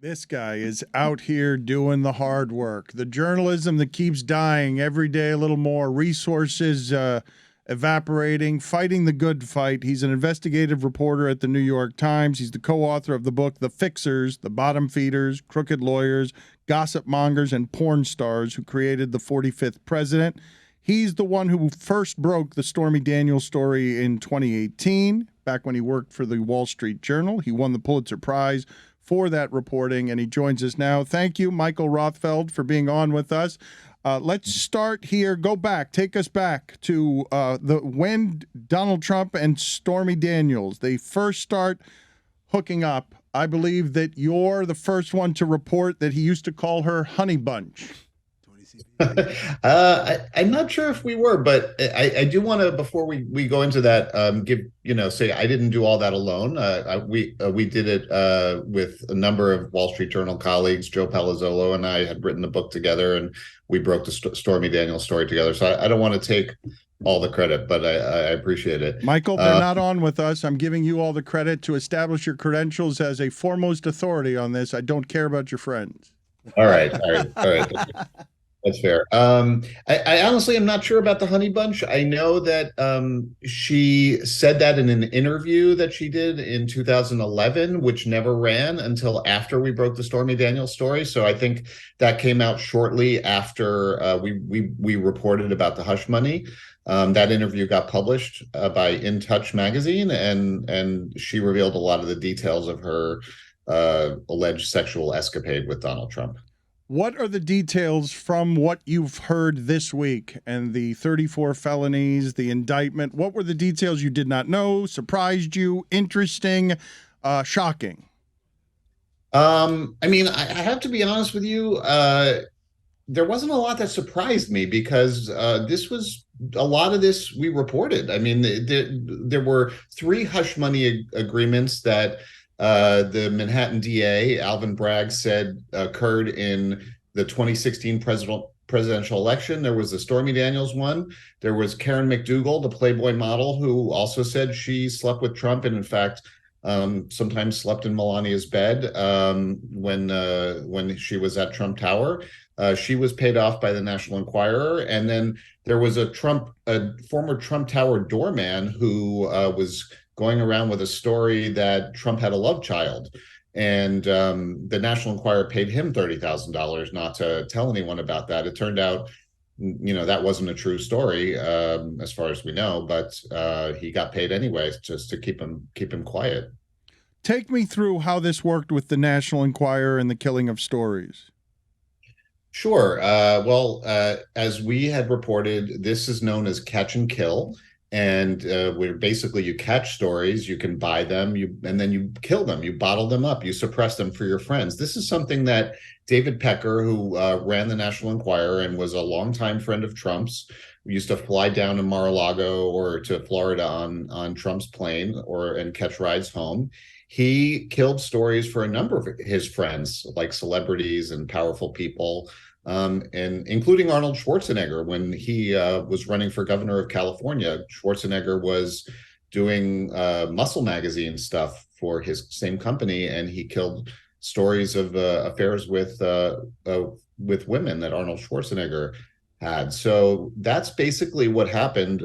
This guy is out here doing the hard work, the journalism that keeps dying every day a little more, resources evaporating, fighting the good fight. He's an investigative reporter at the New York Times. He's the co-author of the book The Fixers, The Bottom Feeders, Crooked Lawyers, Gossip Mongers, and Porn Stars Who Created the 45th President. He's the one who first broke the Stormy Daniels story in 2018, back when he worked for the Wall Street Journal. He won the Pulitzer Prize for that reporting, and he joins us now. Thank you, Michael Rothfeld, for being on with us. Let's start here. Go back. Take us back to when Donald Trump and Stormy Daniels, they first start hooking up. I believe that you're the first one to report that he used to call her Honey Bunch. I'm not sure if we were, but I do want to, before we go into that, say I didn't do all that alone. We did it with a number of Wall Street Journal colleagues. Joe Palazzolo and I had written the book together, and we broke the Stormy Daniels story together. So I don't want to take all the credit, but I appreciate it. Michael, they're not on with us. I'm giving you all the credit to establish your credentials as a foremost authority on this. I don't care about your friends. All right. That's fair. I honestly am not sure about the Honey Bunch. I know that she said that in an interview that she did in 2011, which never ran until after we broke the Stormy Daniels story. So I think that came out shortly after we reported about the hush money. That interview got published by In Touch magazine, and she revealed a lot of the details of her alleged sexual escapade with Donald Trump. What are the details from what you've heard this week and the 34 felonies, the indictment? What were the details you did not know, surprised you, interesting, shocking? I have to be honest with you. There wasn't a lot that surprised me because a lot of this we reported. I mean, there were 3 hush money agreements that the Manhattan DA, Alvin Bragg, said occurred in the 2016 presidential election. There was the Stormy Daniels one. There was Karen McDougal, the Playboy model, who also said she slept with Trump and, in fact, sometimes slept in Melania's bed when she was at Trump Tower. She was paid off by the National Enquirer. And then there was a former Trump Tower doorman who was going around with a story that Trump had a love child. And the National Enquirer paid him $30,000 not to tell anyone about that. It turned out, that wasn't a true story as far as we know, but he got paid anyway just to keep him quiet. Take me through how this worked with the National Enquirer and the killing of stories. Sure. As we had reported, this is known as catch and kill. And where basically you catch stories, you can buy them, and then you kill them, you bottle them up, you suppress them for your friends. This is something that David Pecker, who ran the National Enquirer and was a longtime friend of Trump's, used to fly down to Mar-a-Lago or to Florida on Trump's plane and catch rides home. He killed stories for a number of his friends, like celebrities and powerful people. And including Arnold Schwarzenegger. When he was running for governor of California, Schwarzenegger was doing Muscle magazine stuff for his same company, and he killed stories of affairs with women that Arnold Schwarzenegger had. So that's basically what happened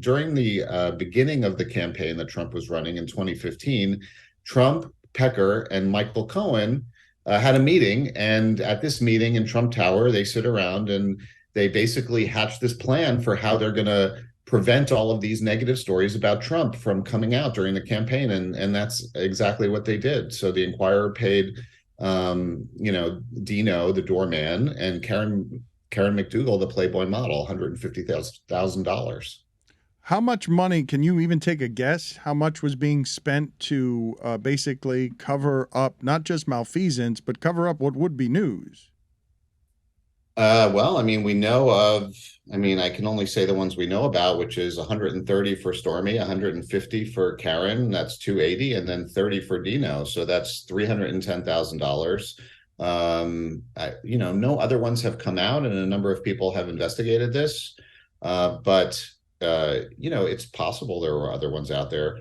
during the beginning of the campaign that Trump was running in 2015. Trump, Pecker, and Michael Cohen had a meeting, and at this meeting in Trump Tower, they sit around and they basically hatch this plan for how they're going to prevent all of these negative stories about Trump from coming out during the campaign, and that's exactly what they did. So the Enquirer paid, Dino, the doorman, and Karen McDougal, the Playboy model, $150,000. How much money, can you even take a guess, how much was being spent to basically cover up not just malfeasance, but cover up what would be news? We know of, I can only say the ones we know about, which is 130 for Stormy, 150 for Karen, that's 280, and then 30 for Dino. So that's $310,000. No other ones have come out, and a number of people have investigated this. But it's possible there were other ones out there.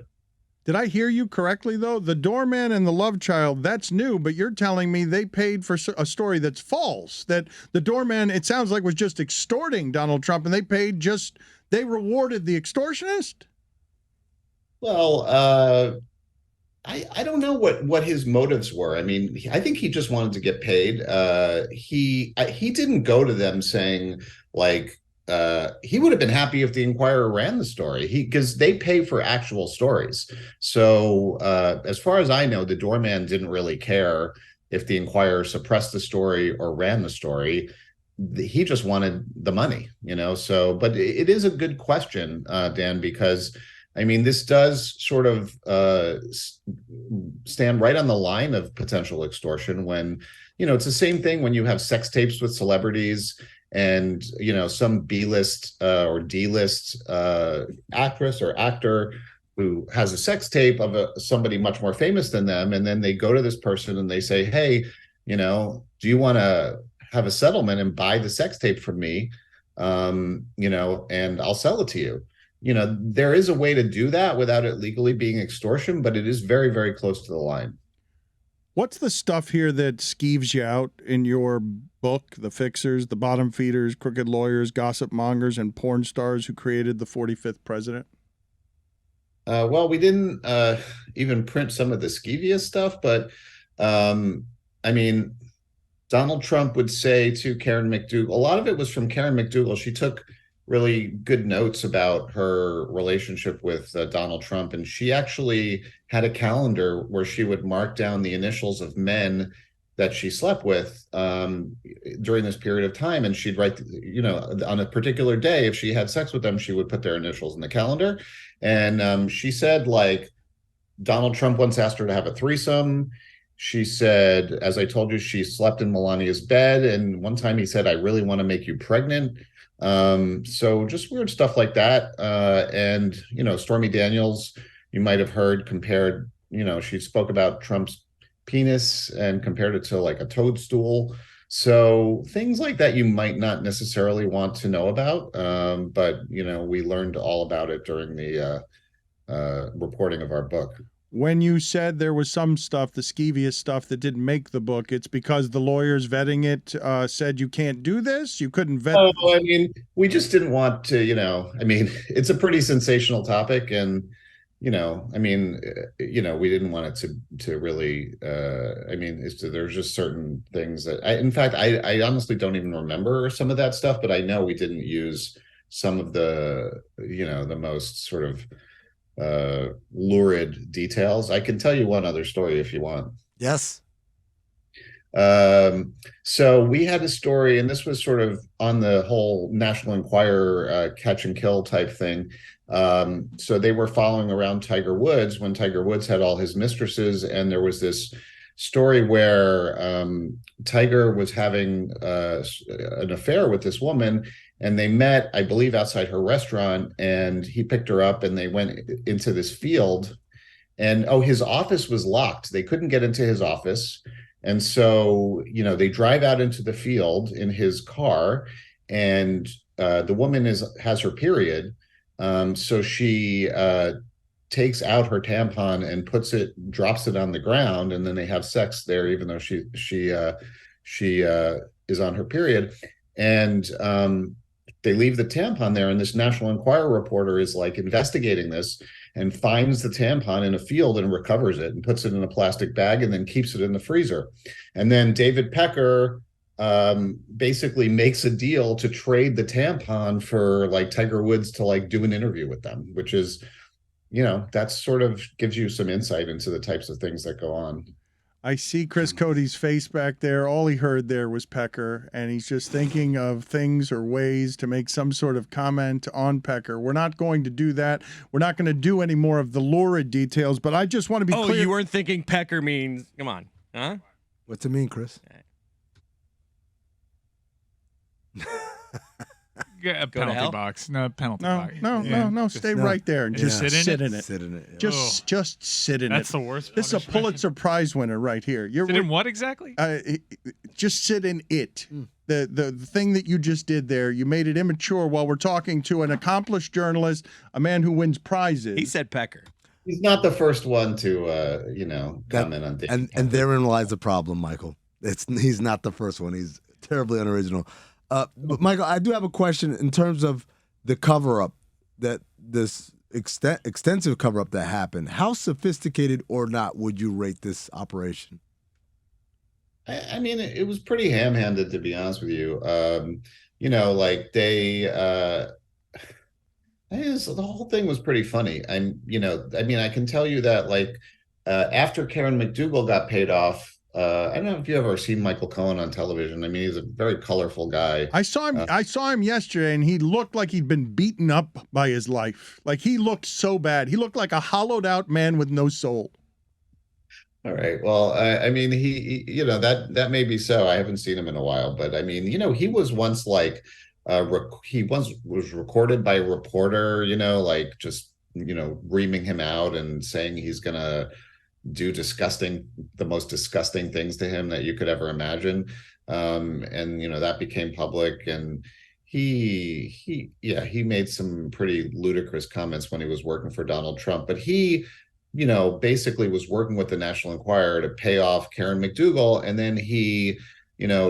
Did I hear you correctly, though? The doorman and the love child, that's new, but you're telling me they paid for a story that's false, that the doorman, it sounds like, was just extorting Donald Trump, and they rewarded the extortionist? Well, I don't know what his motives were. I mean, I think he just wanted to get paid. He didn't go to them saying like he would have been happy if the Inquirer ran the story. Because they pay for actual stories. So as far as I know, the doorman didn't really care if the Inquirer suppressed the story or ran the story. He just wanted the money, you know. So, but it is a good question, Dan, because I mean, this does sort of stand right on the line of potential extortion when, you know, it's the same thing when you have sex tapes with celebrities and, you know, some B-list or D-list actress or actor who has a sex tape of somebody much more famous than them. And then they go to this person and they say, hey, you know, do you want to have a settlement and buy the sex tape from me? You know, and I'll sell it to you. You know, there is a way to do that without it legally being extortion, but it is very, very close to the line. What's the stuff here that skeeves you out in your book? The fixers, the bottom feeders, crooked lawyers, gossip mongers, and porn stars who created the 45th president? Well, we didn't even print some of the skeeviest stuff, but I mean, Donald Trump would say to Karen McDougal, a lot of it was from Karen McDougal. She took really good notes about her relationship with Donald Trump. And she actually had a calendar where she would mark down the initials of men that she slept with during this period of time. And she'd write, you know, on a particular day, if she had sex with them, she would put their initials in the calendar. And she said, like, Donald Trump once asked her to have a threesome. She said, as I told you, she slept in Melania's bed. And one time he said, I really want to make you pregnant. So just weird stuff like that. And, you know, Stormy Daniels, you might have heard compared, you know, she spoke about Trump's penis and compared it to like a toadstool. So things like that you might not necessarily want to know about. But, you know, we learned all about it during the reporting of our book. When you said there was some stuff, the skeeviest stuff that didn't make the book, it's because the lawyers vetting it said you can't do this? You couldn't vet? Oh, I mean, we just didn't want to, you know, I mean, it's a pretty sensational topic. And, you know, I mean, you know, we didn't want it to really, I mean, there's just certain things that, in fact, I honestly don't even remember some of that stuff, but I know we didn't use some of the, you know, the most sort of lurid details. I can tell you one other story if you want. Yes. So we had a story, and this was sort of on the whole National Enquirer catch and kill type thing. So they were following around Tiger Woods when Tiger Woods had all his mistresses, and there was this story where Tiger was having an affair with this woman, and they met, I believe, outside her restaurant, and he picked her up and they went into this field, and his office was locked. They couldn't get into his office. And so, you know, they drive out into the field in his car, and the woman has her period. So she takes out her tampon and drops it on the ground, and then they have sex there, even though she is on her period. And they leave the tampon there, and this National Enquirer reporter is like investigating this and finds the tampon in a field and recovers it and puts it in a plastic bag and then keeps it in the freezer. And then David Pecker basically makes a deal to trade the tampon for like Tiger Woods to like do an interview with them, which is, you know, that sort of gives you some insight into the types of things that go on. I see Chris Cody's face back there. All he heard there was Pecker, and he's just thinking of things or ways to make some sort of comment on Pecker. We're not going to do that. We're not going to do any more of the lurid details, but I just want to be clear. Oh, you weren't thinking Pecker means, come on, huh? What's it mean, Chris? A penalty box. No, penalty box. No. Stay right there and just sit in it. Sit in it. Yeah. Just sit in it. That's the worst. This is a Pulitzer Prize winner right here. Sit in what exactly? Just sit in it. The thing that you just did there, you made it immature while we're talking to an accomplished journalist, a man who wins prizes. He said Pecker. He's not the first one to, comment on David and therein lies the problem, Michael. He's not the first one. He's terribly unoriginal. But Michael, I do have a question in terms of the cover-up, that this extensive cover-up that happened. How sophisticated or not would you rate this operation? I mean, it was pretty ham-handed, to be honest with you. The whole thing was pretty funny. I can tell you that after Karen McDougal got paid off, I don't know if you ever seen Michael Cohen on television. I mean, he's a very colorful guy. I saw him yesterday, and he looked like he'd been beaten up by his life. Like, he looked so bad. He looked like a hollowed out man with no soul. All right. Well, I mean, he that may be so. I haven't seen him in a while, but I mean, he was once he once was recorded by a reporter, just reaming him out and saying he's gonna do the most disgusting things to him that you could ever imagine. And that became public, and he made some pretty ludicrous comments when he was working for Donald Trump, but he basically was working with the National Enquirer to pay off Karen McDougal, and then he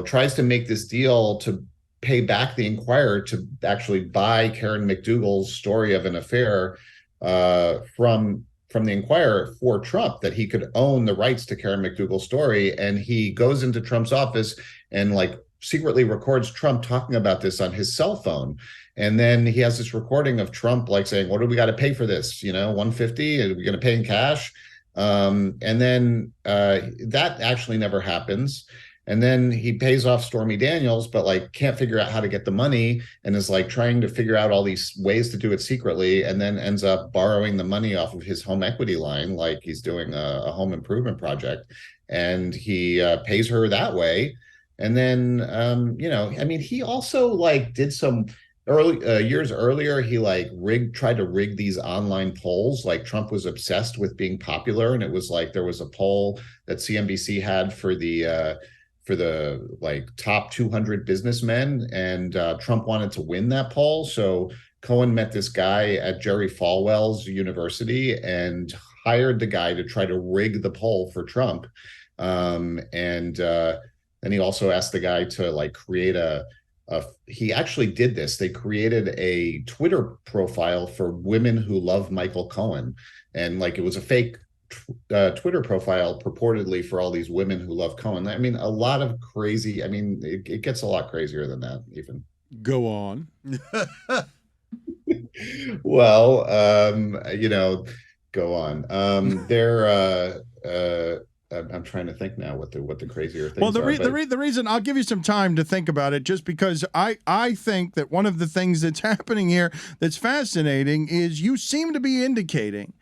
tries to make this deal to pay back the Enquirer to actually buy Karen McDougal's story of an affair from the Enquirer for Trump, that he could own the rights to Karen McDougal's story. And he goes into Trump's office and secretly records Trump talking about this on his cell phone. And then he has this recording of Trump saying, "What do we got to pay for this? $150? Are we going to pay in cash?" And then that actually never happens. And then he pays off Stormy Daniels, but can't figure out how to get the money, and is trying to figure out all these ways to do it secretly, and then ends up borrowing the money off of his home equity line, like he's doing a home improvement project, and he pays her that way. And then, he also did some years earlier, he tried to rig these online polls. Trump was obsessed with being popular, and it was there was a poll that CNBC had for the top 200 businessmen, and Trump wanted to win that poll. So Cohen met this guy at Jerry Falwell's university and hired the guy to try to rig the poll for Trump. Then he also asked the guy to create he actually did this. They created a Twitter profile for women who love Michael Cohen. And it was a fake Twitter profile purportedly for all these women who love Cohen. I mean, a lot of crazy. I mean, it gets a lot crazier than that even. Go on. Well, go on. I'm trying to think now what the crazier things are. Well, the reason, I'll give you some time to think about it, just because I think that one of the things that's happening here that's fascinating is you seem to be indicating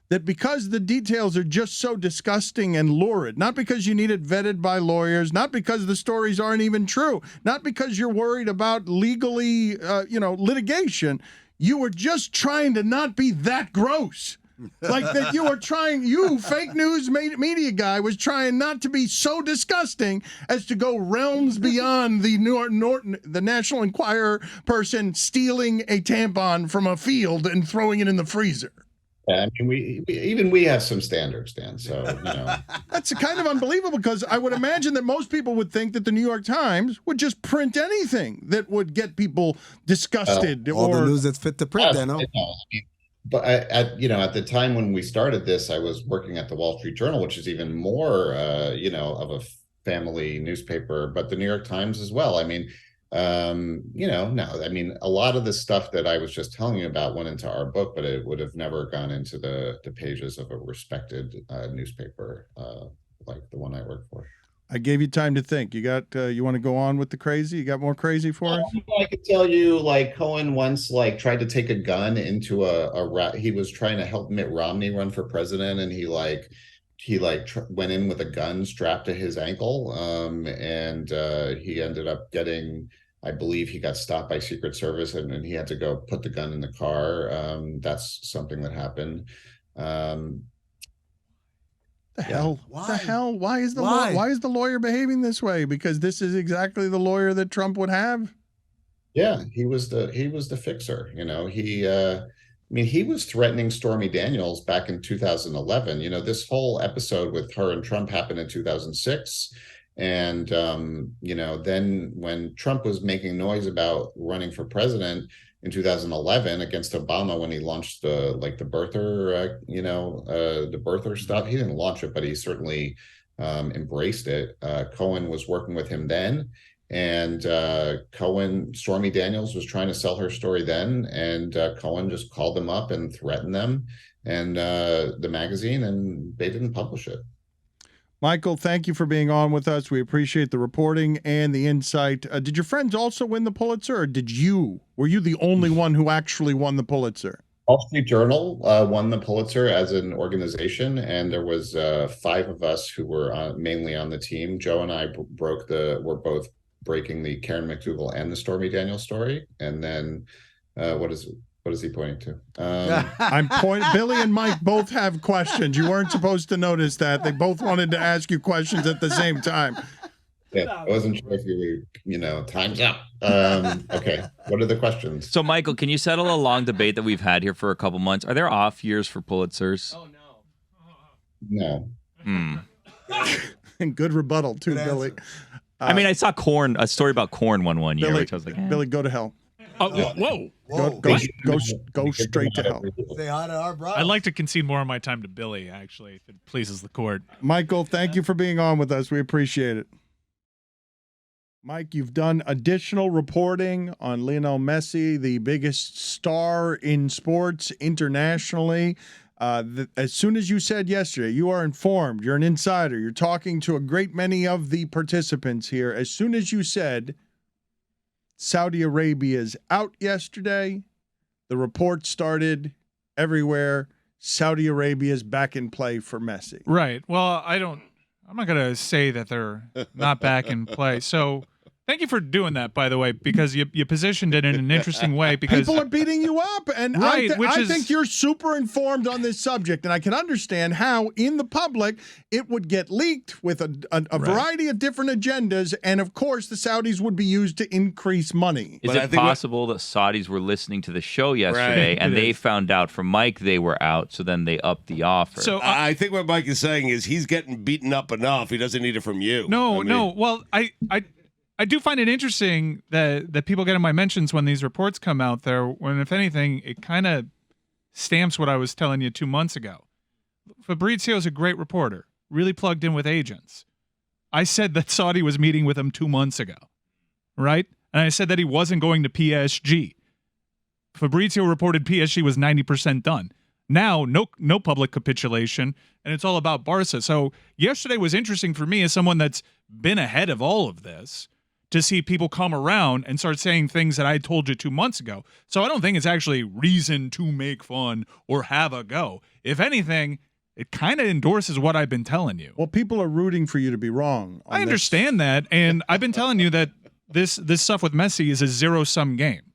that because the details are just so disgusting and lurid, not because you need it vetted by lawyers, not because the stories aren't even true, not because you're worried about legally, litigation, you were just trying to not be that gross. That you fake news media guy was trying not to be so disgusting as to go realms beyond the the National Enquirer person stealing a tampon from a field and throwing it in the freezer. Yeah, I mean, we have some standards, Dan. So that's kind of unbelievable, because I would imagine that most people would think that the New York Times would just print anything that would get people disgusted. All the news that's fit to print, Dano. But at the time when we started this, I was working at the Wall Street Journal, which is even more, of a family newspaper, but the New York Times as well. I mean, a lot of the stuff that I was just telling you about went into our book, but it would have never gone into the pages of a respected newspaper like the one I work for. I gave you time to think. You want to go on with the crazy? You got more crazy for us? I could tell you, Cohen once tried to take a gun into he was trying to help Mitt Romney run for president, and he went in with a gun strapped to his ankle, and he ended up getting, I believe he got stopped by Secret Service, and he had to go put the gun in the car. That's something that happened. The hell? Why? The hell? Why is the lawyer behaving this way? Because this is exactly the lawyer that Trump would have. Yeah, he was the fixer. I mean, he was threatening Stormy Daniels back in 2011. You know, this whole episode with her and Trump happened in 2006. And, you know, then when Trump was making noise about running for president in 2011 against Obama, when he launched the birther, the birther stuff, he didn't launch it, but he certainly embraced it. Cohen was working with him then. And Stormy Daniels was trying to sell her story then, and Cohen just called them up and threatened them and the magazine, and they didn't publish it. Michael, thank you for being on with us. We appreciate the reporting and the insight. Did your friends also win the Pulitzer, or were you the only one who actually won the Pulitzer? Wall Street Journal won the Pulitzer as an organization, and there was 5 of us who were mainly on the team. Joe and I were both breaking the Karen McDougal and the Stormy Daniels story. And then what is he pointing to? I'm pointing. Billy and Mike both have questions. You weren't supposed to notice that. They both wanted to ask you questions at the same time. Yeah, I wasn't sure if you were, time's up. Okay, what are the questions? So, Michael, can you settle a long debate that we've had here for a couple months? Are there off years for Pulitzers? Oh, No. And good rebuttal, too, Billy. I mean, I saw a story about corn one year, Billy, which I was like, Billy, go to hell. Whoa. Go straight to hell. Say hi to our brother. I'd like to concede more of my time to Billy, actually, if it pleases the court. Michael, thank you for being on with us. We appreciate it. Mike, you've done additional reporting on Lionel Messi, the biggest star in sports internationally. As soon as you said yesterday, you are informed, you're an insider, you're talking to a great many of the participants here. As soon as you said Saudi Arabia's out yesterday, the report started everywhere. Saudi Arabia's back in play for Messi. Right. Well, I'm not going to say that they're not back in play. So thank you for doing that, by the way, because you positioned it in an interesting way. Because people are beating you up, and right, I think you're super informed on this subject, and I can understand how in the public it would get leaked with a variety of different agendas, and of course the Saudis would be used to increase money. Is it possible that Saudis were listening to the show yesterday and they found out from Mike they were out, so then they upped the offer? So I think what Mike is saying is he's getting beaten up enough. He doesn't need it from you. No. Well, I do find it interesting that people get in my mentions when these reports come out there, when, if anything, it kind of stamps what I was telling you 2 months ago. Fabrizio is a great reporter, really plugged in with agents. I said that Saudi was meeting with him 2 months ago, right? And I said that he wasn't going to PSG. Fabrizio reported PSG was 90% done. Now, no public capitulation, and it's all about Barca. So yesterday was interesting for me as someone that's been ahead of all of this, to see people come around and start saying things that I told you 2 months ago. So I don't think it's actually reason to make fun or have a go. If anything, it kind of endorses what I've been telling you. Well, people are rooting for you to be wrong. I understand that, and I've been telling you that this stuff with Messi is a zero-sum game.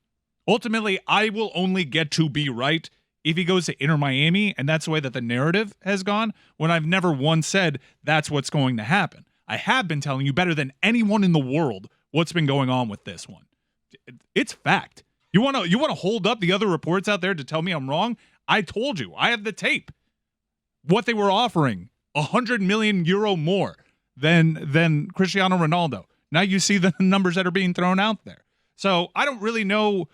Ultimately, I will only get to be right if he goes to Inter Miami, and that's the way that the narrative has gone, when I've never once said that's what's going to happen. I have been telling you better than anyone in the world what's been going on with this one. It's fact. You want to hold up the other reports out there to tell me I'm wrong? I told you. I have the tape. What they were offering, 100 million euro more than Cristiano Ronaldo. Now you see the numbers that are being thrown out there. So I don't really know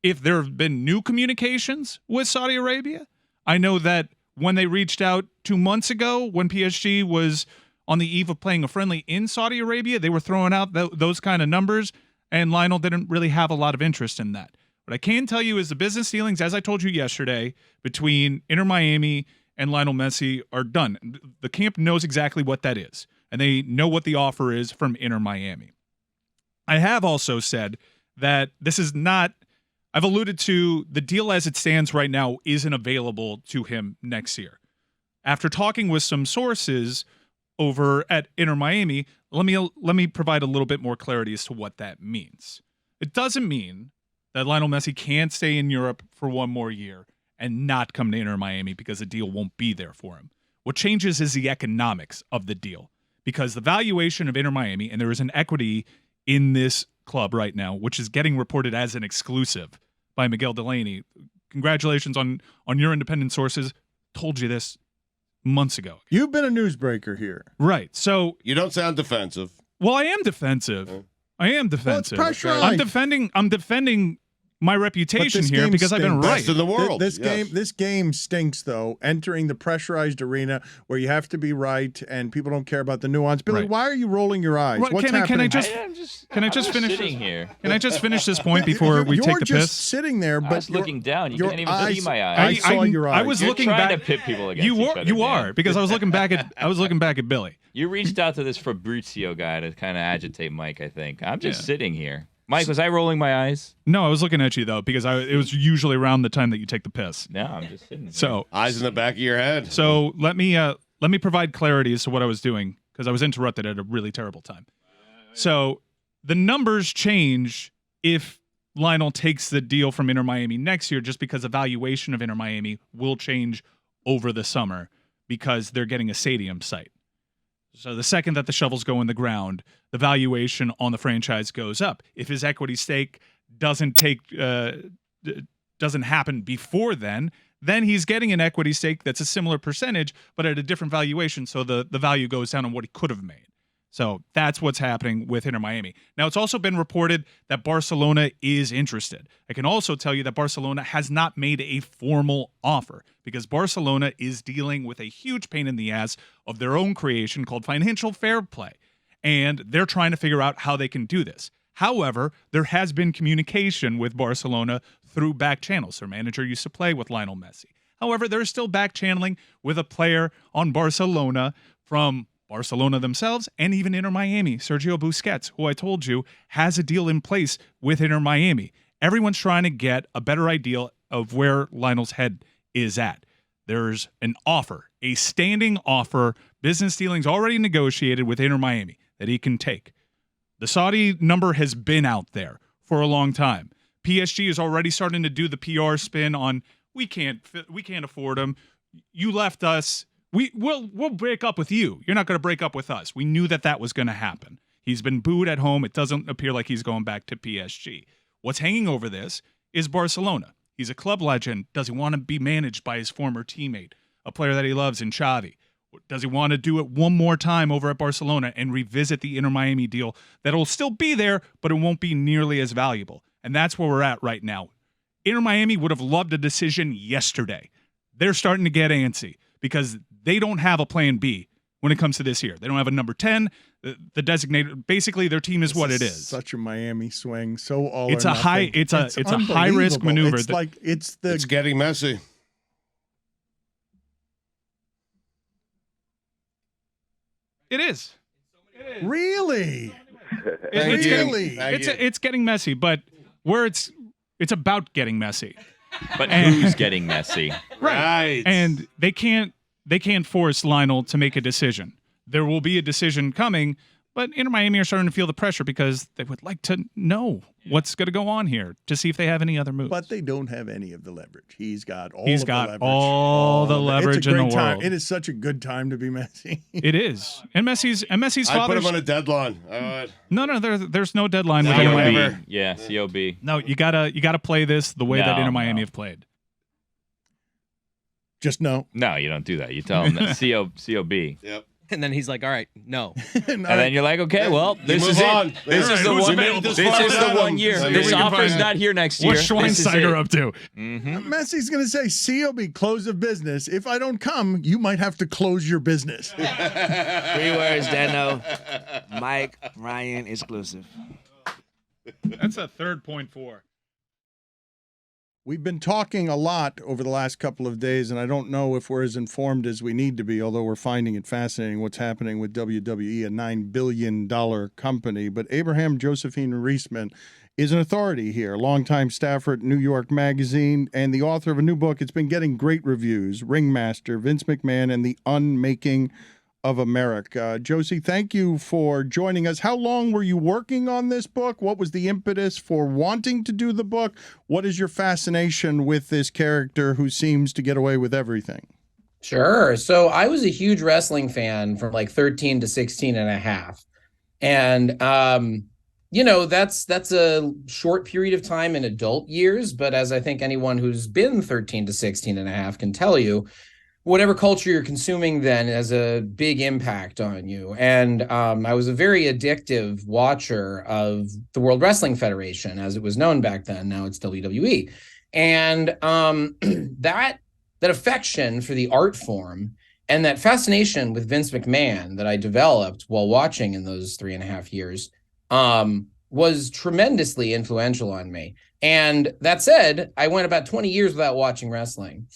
if there have been new communications with Saudi Arabia. I know that when they reached out 2 months ago, when PSG was on the eve of playing a friendly in Saudi Arabia, they were throwing out those kind of numbers, and Lionel didn't really have a lot of interest in that. What I can tell you is the business dealings, as I told you yesterday, between Inter Miami and Lionel Messi are done. The camp knows exactly what that is, and they know what the offer is from Inter Miami. I have also said that this is not, I've alluded to the deal as it stands right now isn't available to him next year. After talking with some sources over at Inter Miami, let me provide a little bit more clarity as to what that means. It doesn't mean that Lionel Messi can't stay in Europe for one more year and not come to Inter Miami because the deal won't be there for him. What changes is the economics of the deal, because the valuation of Inter Miami, and there is an equity in this club right now, which is getting reported as an exclusive by Miguel Delaney, congratulations on your independent sources. Told you this months ago. You've been a newsbreaker here. Right. So, You don't sound defensive. well, I am defensive. I am defensive. pressurized. I'm defending my reputation this here game because I've been stinks. right. Best in the world. This Yes. game stinks though. Entering the pressurized arena where you have to be right and people don't care about the nuance. Billy, Right. why are you rolling your eyes? Right, What's can I happening? just I'm finish sitting here? Can I just finish this point before we You're take the just piss? sitting there, I but was looking down. You your can't even eyes- see my I eyes. saw your eyes. I was You're looking trying back. to pit people against You each were, other, you Dan. are, because I was looking back at Billy. You reached out to this Fabrizio guy to kind of agitate Mike, I think. I'm just Yeah. sitting here. Mike, was I rolling my eyes? No, I was looking at you though because it was usually around the time that you take the piss. No, I'm just sitting here. So Eyes in the back of your head. let me provide clarity as to what I was doing because I was interrupted at a really terrible time. So the numbers change if Lionel takes the deal from Inter Miami next year, just because the valuation of Inter Miami will change over the summer because they're getting a stadium site. So the second that the shovels go in the ground, the valuation on the franchise goes up. If his equity stake doesn't happen before then he's getting an equity stake that's a similar percentage, but at a different valuation. So the value goes down on what he could have made. So that's what's happening with Inter Miami. Now, it's also been reported that Barcelona is interested. I can also tell you that Barcelona has not made a formal offer because Barcelona is dealing with a huge pain in the ass of their own creation called financial fair play. And they're trying to figure out how they can do this. However, there has been communication with Barcelona through back channels. Their manager used to play with Lionel Messi. However, there's still back channeling with a player on Barcelona from Barcelona themselves and even Inter Miami, Sergio Busquets, who I told you has a deal in place with Inter Miami. Everyone's trying to get a better idea of where Lionel's head is at. There's an offer, a standing offer, business dealings already negotiated with Inter Miami that he can take. The Saudi number has been out there for a long time. PSG is already starting to do the PR spin on we can't afford him. You left us. We'll break up with you. You're not going to break up with us. We knew that was going to happen. He's been booed at home. It doesn't appear like he's going back to PSG. What's hanging over this is Barcelona. He's a club legend. Does he want to be managed by his former teammate, a player that he loves in Xavi? Does he want to do it one more time over at Barcelona and revisit the Inter Miami deal that'll still be there, but it won't be nearly as valuable? And that's where we're at right now. Inter Miami would have loved a decision yesterday. They're starting to get antsy because they don't have a plan B when it comes to this year. They don't have a number 10. The designated, basically their team is what it is. Such a Miami swing. So all it's or a nothing. high it's a high risk unbelievable. maneuver. It's like it's getting messy. It is. Really? It's getting messy, but where it's about getting messy. But who's getting messy? Right. And they can't force Lionel to make a decision. There will be a decision coming, but Inter Miami are starting to feel the pressure because they would like to know what's going to go on here to see if they have any other moves. But they don't have any of the leverage. He's got all the leverage. Leverage it's a in the great time. world. It is such a good time to be Messi. It is. And Messi's I father. put him on a deadline. All right. No, there's no deadline with No, Inter whatever. Miami. COB. Yeah, COB. No, you gotta play this the way that No, Inter Miami no. have played. Just no. No, you don't do that. You tell him that COB. Yep. And then he's like, all right, no. And then you're like, okay, well, this move is on. it. This is the Who's one. available? This This is the far 1 down. year. So This we can offer's find- not here next year. What's This is Schweinsteiger it. up to? Messi's going to say, COB, close of business. If I don't come, you might have to close your business. 3 words, Dano. Mike Ryan exclusive. That's a 3.4. We've been talking a lot over the last couple of days, and I don't know if we're as informed as we need to be, although we're finding it fascinating what's happening with WWE, a $9 billion company. But Abraham Josephine Riesman is an authority here, longtime staffer at New York Magazine, and the author of a new book. It's been getting great reviews, Ringmaster, Vince McMahon, and the Unmaking of America. Josie, thank you for joining us. How long were you working on this book? What was the impetus for wanting to do the book? What is your fascination with this character who seems to get away with everything? Sure. So I was a huge wrestling fan from like 13 to 16 and a half. And that's a short period of time in adult years, but as I think anyone who's been 13 to 16 and a half can tell you, whatever culture you're consuming then has a big impact on you. And I was a very addictive watcher of the World Wrestling Federation, as it was known back then. Now it's WWE. And that affection for the art form and that fascination with Vince McMahon that I developed while watching in those 3.5 years was tremendously influential on me. And that said, I went about 20 years without watching wrestling.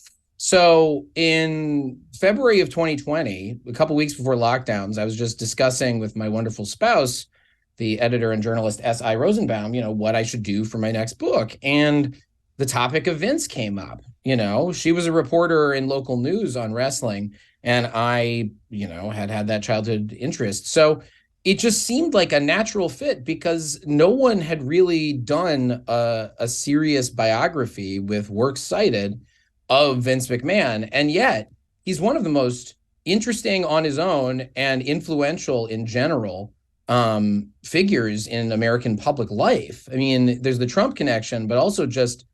So in February of 2020, a couple weeks before lockdowns, I was just discussing with my wonderful spouse, the editor and journalist S.I. Rosenbaum, what I should do for my next book. And the topic of Vince came up. She was a reporter in local news on wrestling, and I, had that childhood interest. So it just seemed like a natural fit because no one had really done a serious biography with works cited of Vince McMahon. And yet he's one of the most interesting on his own and influential in general figures in American public life. I mean, there's the Trump connection, but also just,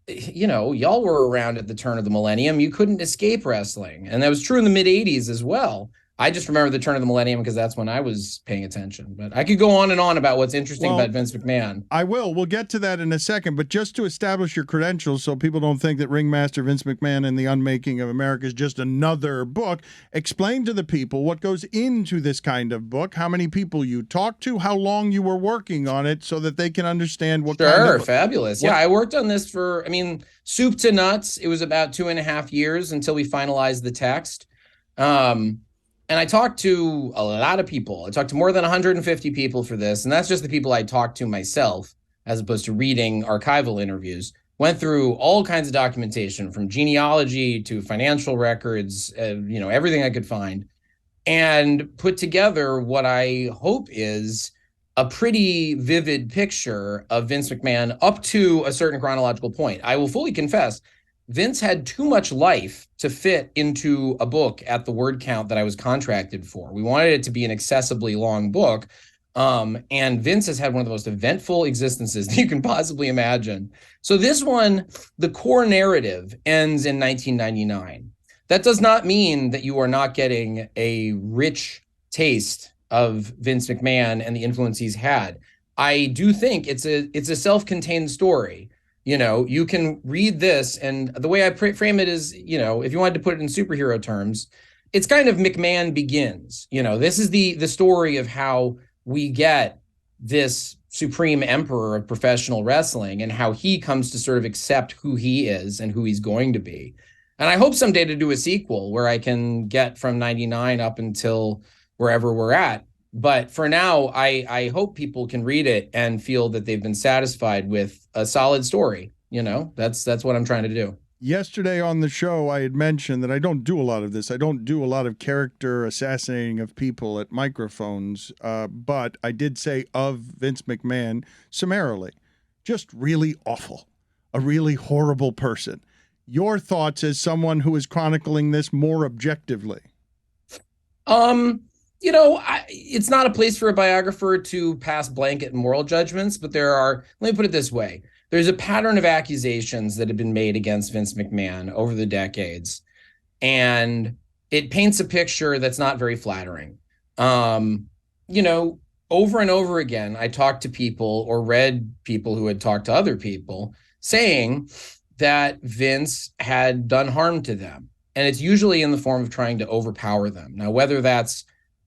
y'all were around at the turn of the millennium. You couldn't escape wrestling. And that was true in the mid 80s as well. I just remember the turn of the millennium because that's when I was paying attention. But I could go on and on about what's interesting about Vince McMahon. I will. We'll get to that in a second. But just to establish your credentials so people don't think that Ringmaster Vince McMahon and the Unmaking of America is just another book, explain to the people what goes into this kind of book, how many people you talked to, how long you were working on it so that they can understand what kind of... Fabulous. Yeah, I worked on this for, soup to nuts. It was about 2.5 years until we finalized the text. And I talked to a lot of people. I talked to more than 150 people for this. And that's just the people I talked to myself, as opposed to reading archival interviews. Went through all kinds of documentation from genealogy to financial records, everything I could find, and put together what I hope is a pretty vivid picture of Vince McMahon up to a certain chronological point. I will fully confess, Vince had too much life to fit into a book at the word count that I was contracted for. We wanted it to be an excessively long book. And Vince has had one of the most eventful existences that you can possibly imagine. So this one, the core narrative ends in 1999. That does not mean that you are not getting a rich taste of Vince McMahon and the influence he's had. I do think it's a self-contained story. You can read this, and the way I frame it is, if you wanted to put it in superhero terms, it's kind of McMahon Begins. This is the story of how we get this supreme emperor of professional wrestling and how he comes to sort of accept who he is and who he's going to be. And I hope someday to do a sequel where I can get from 99 up until wherever we're at. But for now, I hope people can read it and feel that they've been satisfied with a solid story. That's what I'm trying to do. Yesterday on the show, I had mentioned that I don't do a lot of this. I don't do a lot of character assassinating of people at microphones. But I did say of Vince McMahon summarily, just really awful, a really horrible person. Your thoughts as someone who is chronicling this more objectively? It's not a place for a biographer to pass blanket moral judgments, but let me put it this way. There's a pattern of accusations that have been made against Vince McMahon over the decades, and it paints a picture that's not very flattering. Over and over again, I talked to people or read people who had talked to other people saying that Vince had done harm to them. And it's usually in the form of trying to overpower them. Now, whether that's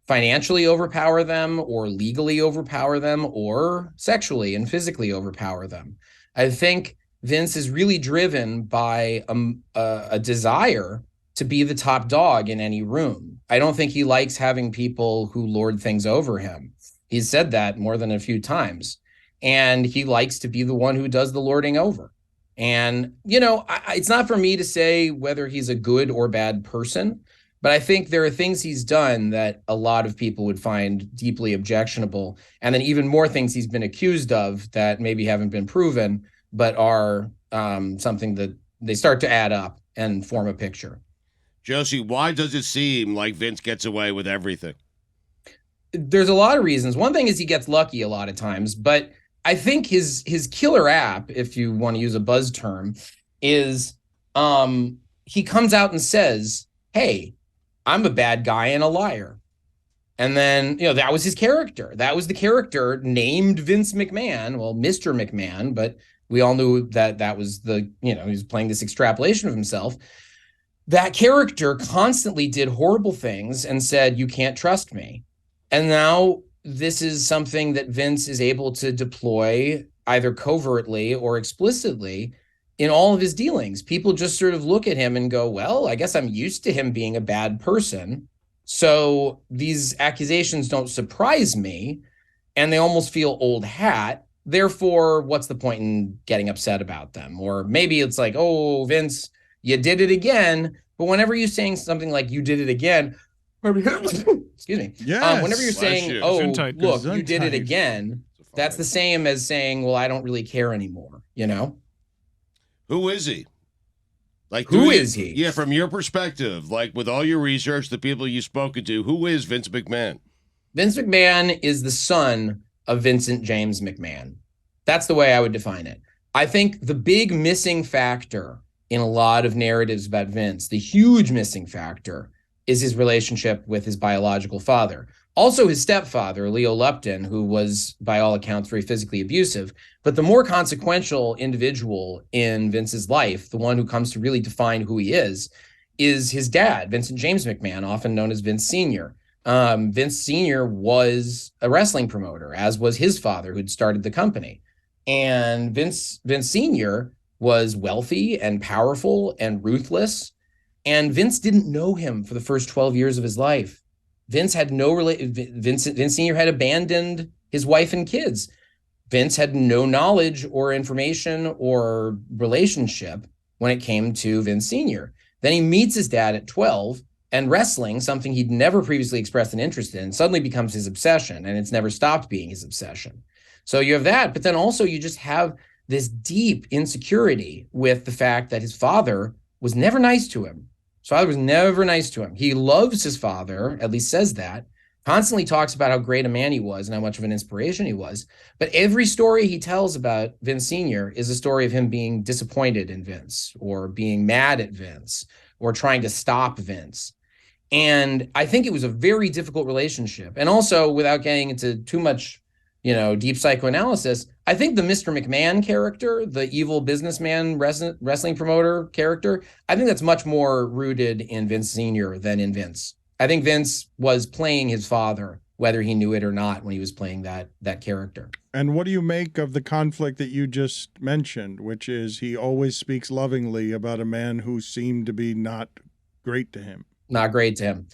financially overpower them or legally overpower them or sexually and physically overpower them. I think Vince is really driven by a desire to be the top dog in any room. I don't think he likes having people who lord things over him. He's said that more than a few times. And he likes to be the one who does the lording over. And, it's not for me to say whether he's a good or bad person, but I think there are things he's done that a lot of people would find deeply objectionable. And then even more things he's been accused of that maybe haven't been proven, but are something that they start to add up and form a picture. Josie, why does it seem like Vince gets away with everything? there's a lot of reasons. One thing is he gets lucky a lot of times, but I think his killer app, if you want to use a buzz term, is he comes out and says, "Hey, I'm a bad guy and a liar." And then, that was his character. That was the character named Vince McMahon, well, Mr. McMahon, but we all knew that was he was playing this extrapolation of himself. That character constantly did horrible things and said, "You can't trust me." And now this is something that Vince is able to deploy either covertly or explicitly in all of his dealings. People just sort of look at him and go, well, I guess I'm used to him being a bad person. So these accusations don't surprise me, and they almost feel old hat. Therefore, what's the point in getting upset about them? Or maybe it's like, oh, Vince, you did it again. But whenever you're saying something like you did it again, excuse me. Yes. Whenever you're saying, you. oh, Gesundheit. look, you did it Gesundheit. again, that's the same as saying, well, I don't really care anymore, Who is he? Like, Who is he? Yeah, from your perspective, like with all your research, the people you've spoken to, who is Vince McMahon? Vince McMahon is the son of Vincent James McMahon. That's the way I would define it. I think the big missing factor in a lot of narratives about Vince, the huge missing factor, is his relationship with his biological father. Also his stepfather, Leo Lupton, who was, by all accounts, very physically abusive. But the more consequential individual in Vince's life, the one who comes to really define who he is his dad, Vincent James McMahon, often known as Vince Sr. Vince Sr. was a wrestling promoter, as was his father, who'd started the company. And Vince Sr. was wealthy and powerful and ruthless. And Vince didn't know him for the first 12 years of his life. Vince had Vince Sr. had abandoned his wife and kids. Vince had no knowledge or information or relationship when it came to Vince Sr. Then he meets his dad at 12, and wrestling, something he'd never previously expressed an interest in, suddenly becomes his obsession, and it's never stopped being his obsession. So you have that, but then also you just have this deep insecurity with the fact that his father was never nice to him. His father was never nice to him. He loves his father, at least says that, constantly talks about how great a man he was and how much of an inspiration he was. But every story he tells about Vince Sr. is a story of him being disappointed in Vince, or being mad at Vince, or trying to stop Vince. And I think it was a very difficult relationship. And also, without getting into too much, deep psychoanalysis, I think the Mr. McMahon character, the evil businessman wrestling promoter character, I think that's much more rooted in Vince Sr. than in Vince. I think Vince was playing his father, whether he knew it or not, when he was playing that character. And what do you make of the conflict that you just mentioned, which is he always speaks lovingly about a man who seemed to be not great to him? Not great to him.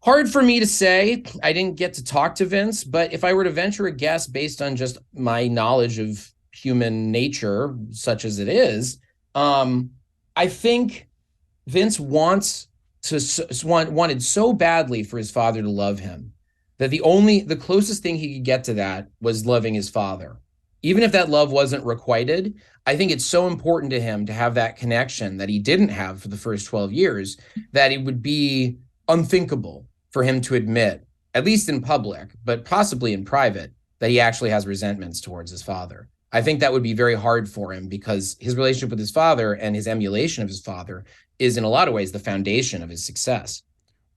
Hard for me to say. I didn't get to talk to Vince, but if I were to venture a guess based on just my knowledge of human nature, such as it is, I think Vince wanted so badly for his father to love him that the closest thing he could get to that was loving his father. Even if that love wasn't requited, I think it's so important to him to have that connection that he didn't have for the first 12 years, that it would be unthinkable for him to admit, at least in public, but possibly in private, that he actually has resentments towards his father. I think that would be very hard for him, because his relationship with his father and his emulation of his father is in a lot of ways the foundation of his success.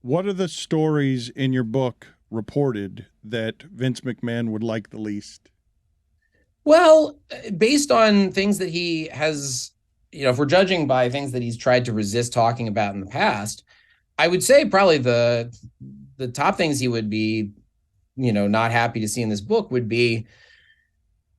What are the stories in your book reported that Vince McMahon would like the least? Well, based on things that he has, if we're judging by things that he's tried to resist talking about in the past, I would say probably the top things he would be, not happy to see in this book would be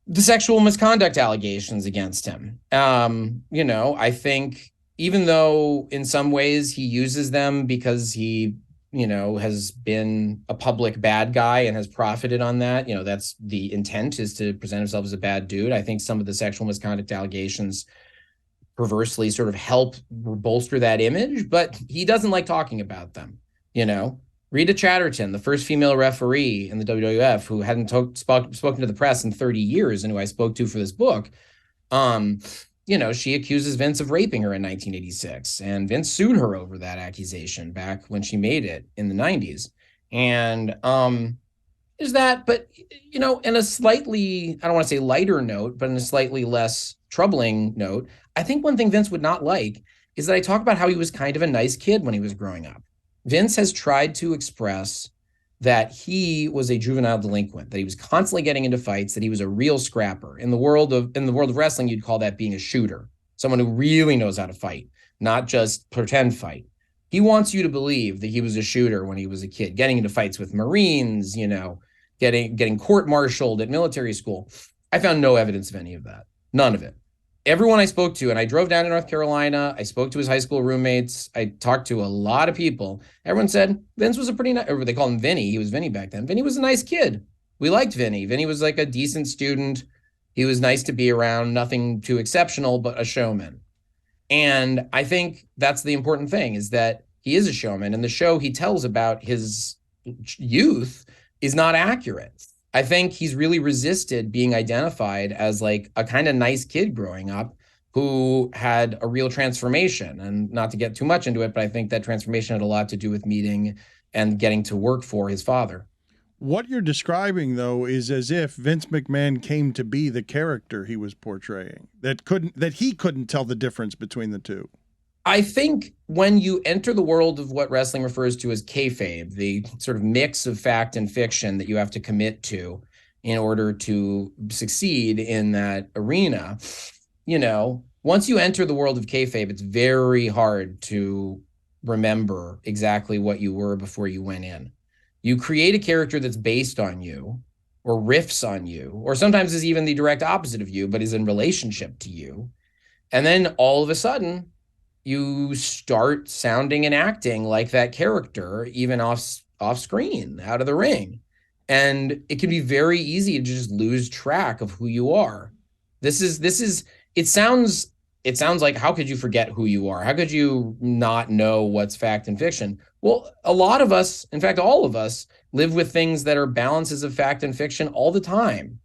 the sexual misconduct allegations against him. I think even though in some ways he uses them because he, has been a public bad guy and has profited on that, that's the intent, is to present himself as a bad dude. I think some of the sexual misconduct allegations perversely sort of help bolster that image, but he doesn't like talking about them. Rita Chatterton, the first female referee in the WWF who hadn't spoken to the press in 30 years and who I spoke to for this book, she accuses Vince of raping her in 1986, and Vince sued her over that accusation back when she made it in the 90s. And, There's that, but in a slightly, I don't want to say lighter note, but in a slightly less troubling note, I think one thing Vince would not like is that I talk about how he was kind of a nice kid when he was growing up. Vince has tried to express that he was a juvenile delinquent, that he was constantly getting into fights, that he was a real scrapper. In the world of wrestling, you'd call that being a shooter, someone who really knows how to fight, not just pretend fight. He wants you to believe that he was a shooter when he was a kid, getting into fights with Marines, getting court-martialed at military school. I found no evidence of any of that. None of it. Everyone I spoke to, and I drove down to North Carolina, I spoke to his high school roommates, I talked to a lot of people. Everyone said Vince was a pretty nice, or they call him Vinny. He was Vinny back then. Vinny was a nice kid. We liked Vinny. Vinny was like a decent student. He was nice to be around, nothing too exceptional, but a showman. And I think that's the important thing, is that he is a showman, and the show he tells about his youth is not accurate. I think he's really resisted being identified as like a kind of nice kid growing up who had a real transformation. And not to get too much into it, but I think that transformation had a lot to do with meeting and getting to work for his father. What you're describing, though, is as if Vince McMahon came to be the character he was portraying, that he couldn't tell the difference between the two. I think when you enter the world of what wrestling refers to as kayfabe, the sort of mix of fact and fiction that you have to commit to in order to succeed in that arena, once you enter the world of kayfabe, it's very hard to remember exactly what you were before you went in. You create a character that's based on you or riffs on you, or sometimes is even the direct opposite of you, but is in relationship to you. And then all of a sudden, you start sounding and acting like that character, even off screen, out of the ring. And it can be very easy to just lose track of who you are. It sounds like, how could you forget who you are? How could you not know what's fact and fiction? Well, a lot of us, in fact, all of us, live with things that are balances of fact and fiction all the time,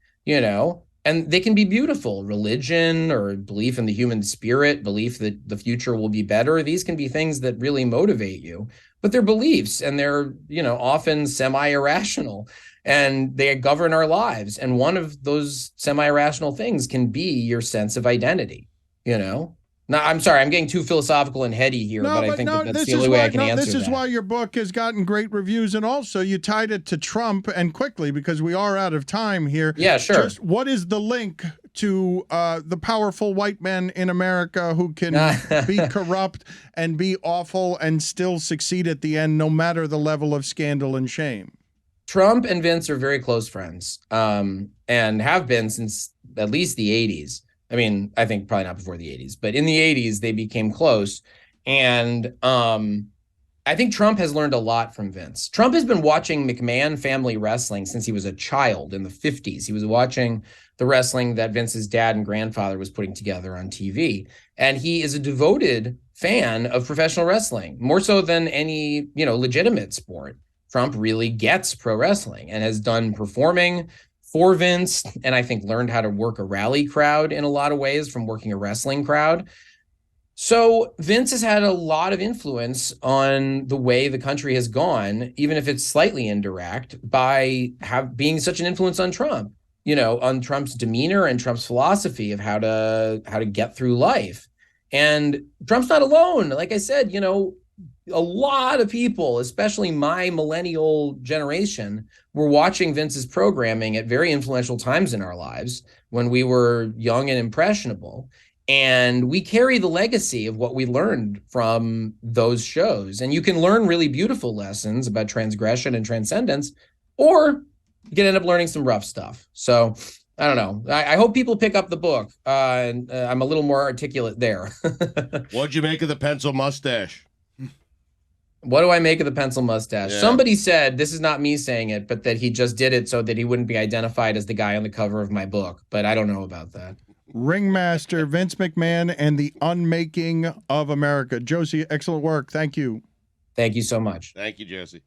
and they can be beautiful. Religion or belief in the human spirit, belief that the future will be better. These can be things that really motivate you, but they're beliefs, and they're, often semi-irrational, and they govern our lives. And one of those semi-irrational things can be your sense of identity, Now, I'm sorry, I'm getting too philosophical and heady here, but I think that's the only way I can answer this is that. why your book has gotten great reviews, and also you tied it to Trump, and quickly, because we are out of time here. Yeah, sure. Just what is the link to the powerful white men in America who can be corrupt and be awful and still succeed at the end, no matter the level of scandal and shame? Trump and Vince are very close friends, and have been since at least the 80s. I mean, I think probably not before the 80s, but in the 80s, they became close. And I think Trump has learned a lot from Vince. Trump has been watching McMahon family wrestling since he was a child in the 50s. He was watching the wrestling that Vince's dad and grandfather was putting together on TV. And he is a devoted fan of professional wrestling, more so than any, legitimate sport. Trump really gets pro wrestling and has done performing for Vince, and I think learned how to work a rally crowd in a lot of ways from working a wrestling crowd. So Vince has had a lot of influence on the way the country has gone, even if it's slightly indirect, by being such an influence on Trump, on Trump's demeanor and Trump's philosophy of how to get through life. And Trump's not alone. Like I said, a lot of people, especially my millennial generation, were watching Vince's programming at very influential times in our lives when we were young and impressionable. And we carry the legacy of what we learned from those shows. And you can learn really beautiful lessons about transgression and transcendence, or you can end up learning some rough stuff. So I don't know. I hope people pick up the book. I'm a little more articulate there. What'd you make of the pencil mustache? What do I make of the pencil mustache? Yeah. Somebody said, this is not me saying it, but that he just did it so that he wouldn't be identified as the guy on the cover of my book. But I don't know about that. Ringmaster, Vince McMahon, and the Unmaking of America. Josie, excellent work. Thank you. Thank you so much. Thank you, Josie.